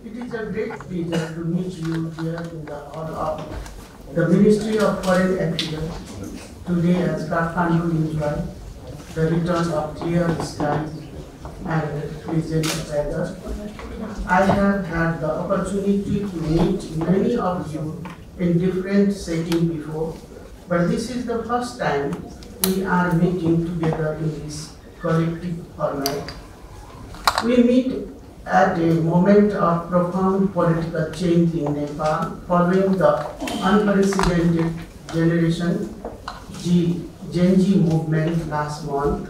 It is a great pleasure to meet you here in the hall of the Ministry of Foreign Affairs today as Kathmandu enjoy the return of clear skies and pleasant weather. I have had the opportunity to meet many of you in different settings before, but this is the first time we are meeting together in this collective format. We meet at a moment of profound political change in Nepal following the unprecedented Generation Gen Z movement last month.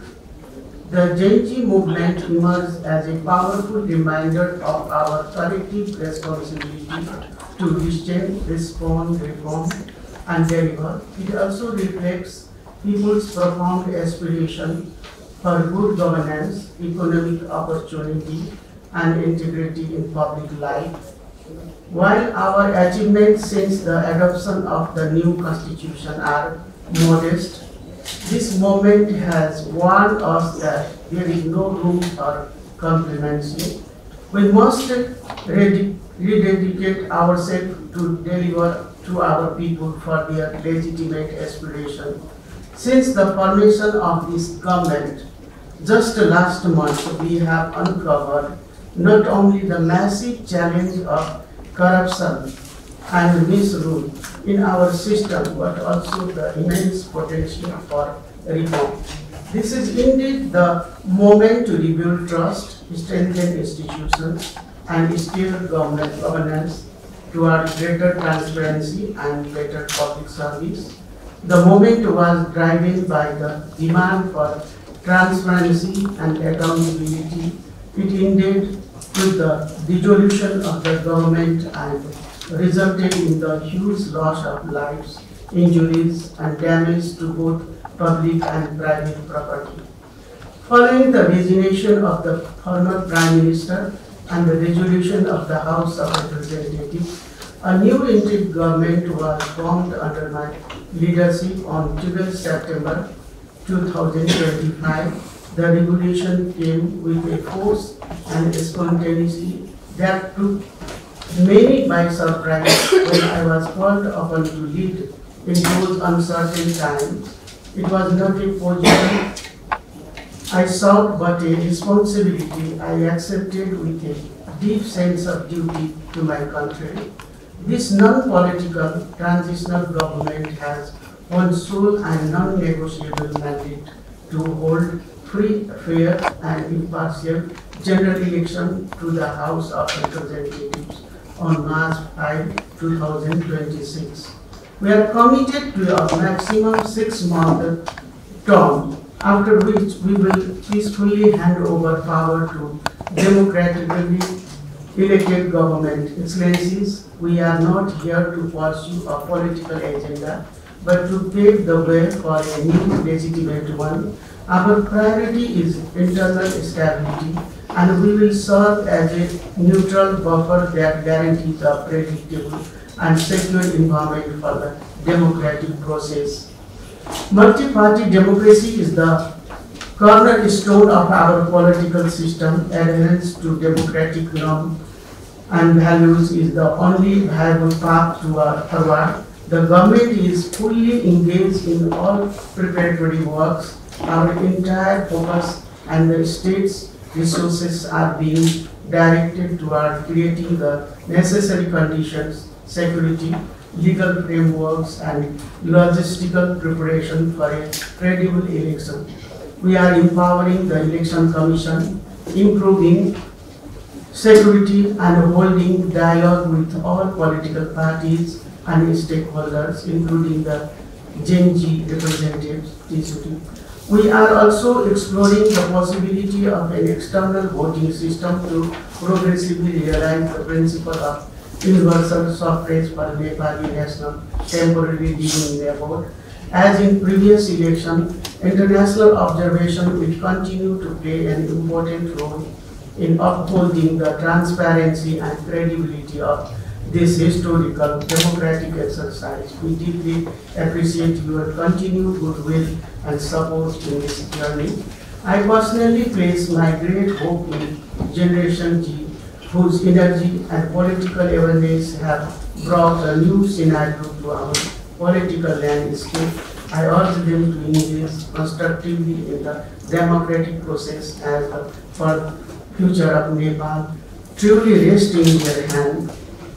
The Gen Z movement emerged as a powerful reminder of our collective responsibility to question, respond, reform, and deliver. It also reflects people's profound aspiration for good governance, economic opportunity, and integrity in public life. While our achievements since the adoption of the new constitution are modest, this moment has warned us that there is no room for complacency. We must rededicate ourselves to deliver to our people for their legitimate aspiration. Since the formation of this government, just last month, we have uncovered not only the massive challenge of corruption and misrule in our system, but also the immense potential for reform. This is indeed the moment to rebuild trust, strengthen institutions, and steer governance toward greater transparency and better public service. The moment was driven by the demand for transparency and accountability. It ended with the dissolution of the government and resulted in the huge loss of lives, injuries, and damage to both public and private property. Following the resignation of the former Prime Minister and the dissolution of the House of Representatives, a new interim government was formed under my leadership on 12 September 2025. The regulation came with a force and spontaneity that took many by surprise when I was called upon to lead in those uncertain times. It was not a position I sought, but a responsibility I accepted with a deep sense of duty to my country. This non-political transitional government has one sole and non-negotiable mandate to hold free, fair, and impartial general election to the House of Representatives on March 5, 2026. We are committed to a maximum 6-month term, after which we will peacefully hand over power to democratically elected government. Excellencies, we are not here to pursue a political agenda, but to pave the way for a new legitimate one. Our priority is internal stability, and we will serve as a neutral buffer that guarantees a predictable and secure environment for the democratic process. Multi-party democracy is the cornerstone of our political system. Adherence to democratic norms and values is the only viable path forward. The government is fully engaged in all preparatory works. Our entire focus and the state's resources are being directed toward creating the necessary conditions, security, legal frameworks, and logistical preparation for a credible election. We are empowering the Election Commission, improving security, and holding dialogue with all political parties and stakeholders, including the Gen Z representatives. We are also exploring the possibility of an external voting system to progressively realize the principle of universal suffrage for Nepali national temporary living abroad. As in previous election, international observation will continue to play an important role in upholding the transparency and credibility of this historical democratic exercise. We deeply appreciate your continued goodwill and support in this journey. I personally place my great hope in Generation G, whose energy and political awareness have brought a new scenario to our political landscape. I urge them to engage constructively in the democratic process as the future of Nepal truly rests in their hand.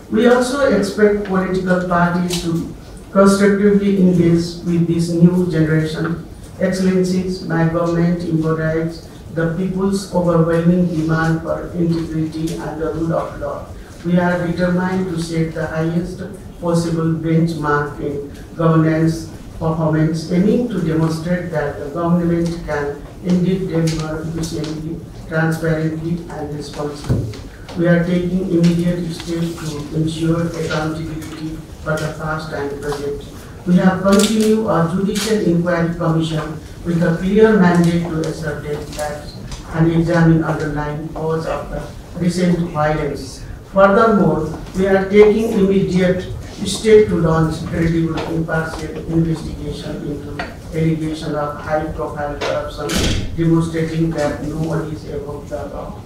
We also expect political parties to constructively engage with this new generation. Excellencies, my government embodies the people's overwhelming demand for integrity and the rule of law. We are determined to set the highest possible benchmark in governance performance, aiming to demonstrate that the government can indeed deliver efficiently, transparently, and responsibly. We are taking immediate steps to ensure accountability for the past and present. We have continued our judicial inquiry commission with a clear mandate to ascertain facts and examine underlying cause of the recent violence. Furthermore, we are taking immediate steps to launch credible impartial investigation into allegation of high-profile corruption, demonstrating that no one is above the law.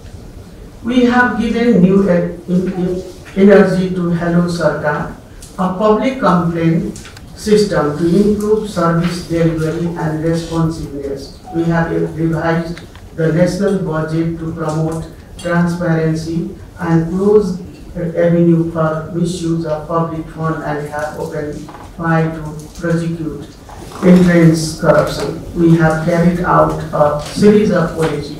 We have given new energy to Hello Sarkar, a public complaint system to improve service delivery and responsiveness. We have revised the national budget to promote transparency and close avenue for misuse of public funds and have opened file to prosecute entrance corruption. We have carried out a series of policy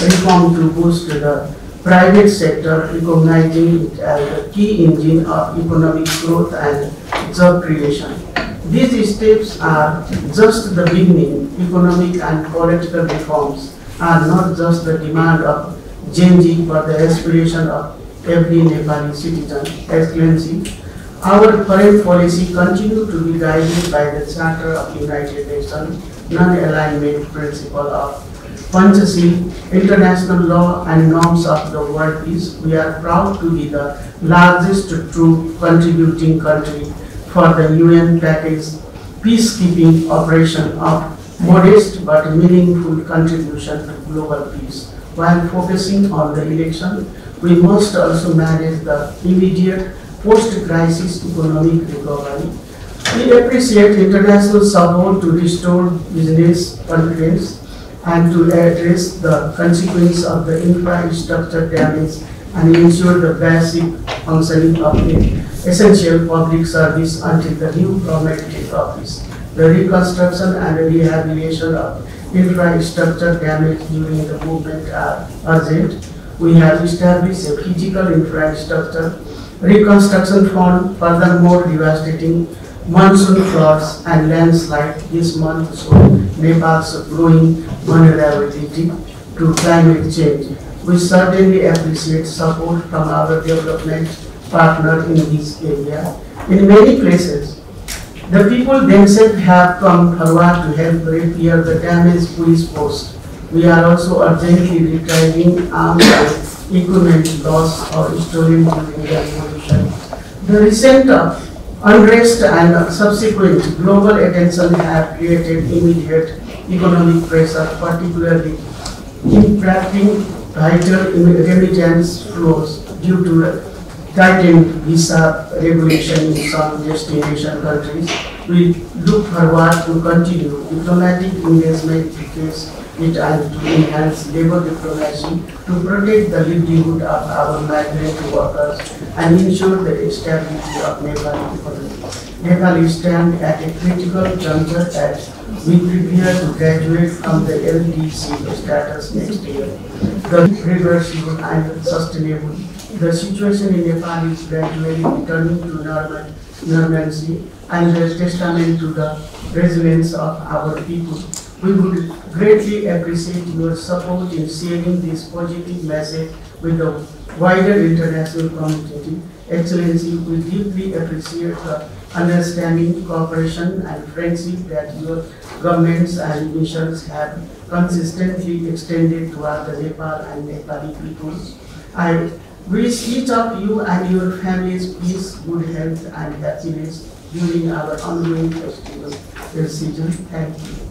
reform to boost the private sector, recognizing it as a key engine of economic growth and job creation. These steps are just the beginning. Economic and political reforms are not just the demand of Gen Z but the aspiration of every Nepali citizen. Excellency, our foreign policy continues to be guided by the Charter of United Nations, non-alignment principle of Panchashil, international law and norms of the world peace. We are proud to be the largest true contributing country for the UN package peacekeeping operation of modest but meaningful contribution to global peace. While focusing on the election, we must also manage the immediate post-crisis economic recovery. We appreciate international support to restore business confidence and to address the consequence of the infrastructure damage and ensure the basic functioning of the essential public service until the new government takes office. The reconstruction and rehabilitation of infrastructure damage during the movement are urgent. We have established a physical infrastructure reconstruction fund. Furthermore, devastating monsoon floods and landslides this month show Nepal's growing vulnerability to climate change. We certainly appreciate support from our development partner in this area. In many places, the people themselves have come forward to help repair the damaged police post. We are also urgently retrieving arms and equipment lost or stolen during the revolution. The recent unrest and subsequent global attention have created immediate economic pressure, particularly impacting vital remittance flows due to tightened visa regulation in some destination countries. We look forward to continue diplomatic engagement to face it and to enhance labor diplomacy to protect the livelihood of our migrant workers and ensure the stability of Nepal economy. Nepal stands at a critical juncture as we prepare to graduate from the LDC status next year. The reversible and sustainable. The situation in Nepal is gradually returning to normalcy and a testament to the resilience of our people. We would greatly appreciate your support in sharing this positive message with the wider international community. Excellency, we deeply appreciate the understanding, cooperation and friendship that your governments and missions have consistently extended toward the Nepal and Nepali people. I wish each of you and your families peace, good health and happiness during our ongoing festival season. Thank you.